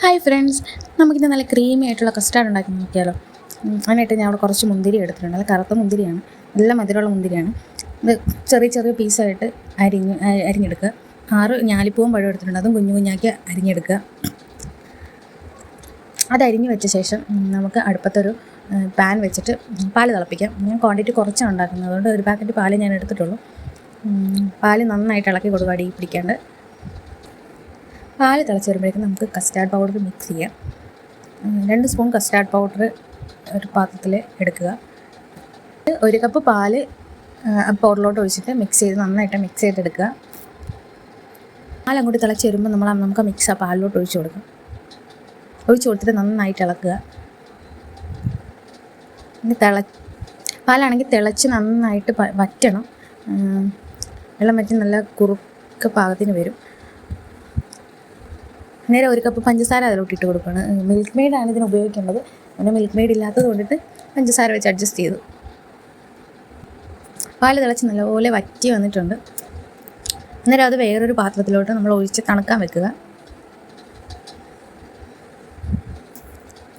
Hi friends, നമുക്കിന്ന് നല്ല creamy ആയിട്ടുള്ള കസ്റ്റാർഡ് ഉണ്ടാക്കി നോക്കിയാലോ. അതിനായിട്ട് ഞാൻ അവിടെ കുറച്ച് മുന്തിരി എടുത്തിട്ടുണ്ട്. നല്ല കറുത്ത മുന്തിരിയാണ്, നല്ല മധുരമുള്ള മുന്തിരിയാണ്. ഇത് ചെറിയ ചെറിയ പീസായിട്ട് അരിഞ്ഞെടുക്കുക. 6 ഞാലിപ്പൂവും പഴം എടുത്തിട്ടുണ്ട്, അതും കുഞ്ഞു കുഞ്ഞാക്കി അരിഞ്ഞെടുക്കുക. അതരിഞ്ഞ് വെച്ച ശേഷം നമുക്ക് അടുപ്പത്തൊരു പാൻ വെച്ചിട്ട് പാൽ തിളപ്പിക്കാം. ഞാൻ ക്വാണ്ടിറ്റി കുറച്ചാണ് ഉണ്ടാക്കുന്നത്, അതുകൊണ്ട് ഒരു പാക്കറ്റ് പാൽ ഞാൻ എടുത്തിട്ടുള്ളൂ. പാൽ നന്നായിട്ട് ഇളക്കി കൊടുക്കുക, അടി പിടിക്കാണ്ട്. പാൽ തിളച്ച് വരുമ്പോഴേക്കും നമുക്ക് കസ്റ്റാർഡ് പൗഡർ മിക്സ് ചെയ്യാം. 2 സ്പൂൺ കസ്റ്റാർഡ് പൗഡർ ഒരു പാത്രത്തിൽ എടുക്കുക. 1 കപ്പ് പാൽ പൗഡറിലോട്ട് ഒഴിച്ചിട്ട് നന്നായിട്ട് മിക്സ് ചെയ്തെടുക്കുക. പാൽ അങ്ങോട്ട് തിളച്ച് വരുമ്പോൾ നമുക്ക് മിക്സ് ആ പാലിലോട്ട് ഒഴിച്ച് കൊടുത്തിട്ട് നന്നായിട്ട് ഇളക്കുക. പാലാണെങ്കിൽ തിളച്ച് നന്നായിട്ട് വറ്റണം. വെള്ളം വറ്റി നല്ല കുറുക്ക് പാകത്തിന് വരും. നേരെ 1 കപ്പ് പഞ്ചസാര അതിലോട്ട് ഇട്ട് കൊടുക്കുകയാണ്. മിൽക്ക് മെയ്ഡാണ് ഇതിന് ഉപയോഗിക്കേണ്ടത്. പിന്നെ മിൽക്ക് മെയ്ഡ് ഇല്ലാത്തത് കൊണ്ടിട്ട് പഞ്ചസാര വെച്ച് അഡ്ജസ്റ്റ് ചെയ്തു. പാല് തിളച്ച് നല്ലപോലെ വറ്റി വന്നിട്ടുണ്ട്. അന്നേരം അത് വേറൊരു പാത്രത്തിലോട്ട് നമ്മൾ ഒഴിച്ച് തണുക്കാൻ വെക്കുക.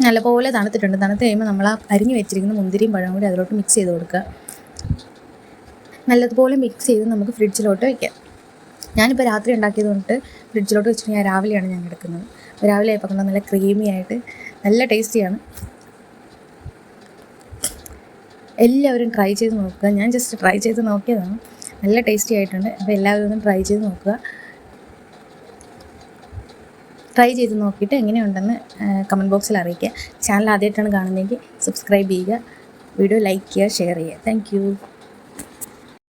നല്ലപോലെ തണുത്തിട്ടുണ്ട്. തണുത്ത് കഴിയുമ്പോൾ നമ്മൾ ആ അരിഞ്ഞ് വെച്ചിരിക്കുന്ന മുന്തിരിയും പഴം കൂടി അതിലോട്ട് മിക്സ് ചെയ്ത് കൊടുക്കുക. നല്ലതുപോലെ മിക്സ് ചെയ്ത് നമുക്ക് ഫ്രിഡ്ജിലോട്ട് വയ്ക്കാം. ഞാനിപ്പോൾ രാത്രി ഉണ്ടാക്കിയത് കൊണ്ട് ഫ്രിഡ്ജിലോട്ട് വെച്ചിട്ട് രാവിലെയാണ് ഞാൻ എടുക്കുന്നത്. രാവിലെ ആയപ്പോൾ നല്ല ക്രീമി ആയിട്ട് നല്ല ടേസ്റ്റിയാണ്. എല്ലാവരും ട്രൈ ചെയ്ത് നോക്കുക. ഞാൻ ജസ്റ്റ് ട്രൈ ചെയ്ത് നോക്കിയതാണ്. നല്ല ടേസ്റ്റി ആയിട്ടുണ്ട്. അപ്പോൾ എല്ലാവരും ഒന്ന് ട്രൈ ചെയ്ത് നോക്കുക. ട്രൈ ചെയ്ത് നോക്കിയിട്ട് എങ്ങനെയുണ്ടെന്ന് കമൻറ്റ് ബോക്സിൽ അറിയിക്കുക. ചാനൽ ആദ്യമായിട്ടാണ് കാണുന്നതെങ്കിൽ സബ്സ്ക്രൈബ് ചെയ്യുക, വീഡിയോ ലൈക്ക് ചെയ്യുക, ഷെയർ ചെയ്യുക. താങ്ക്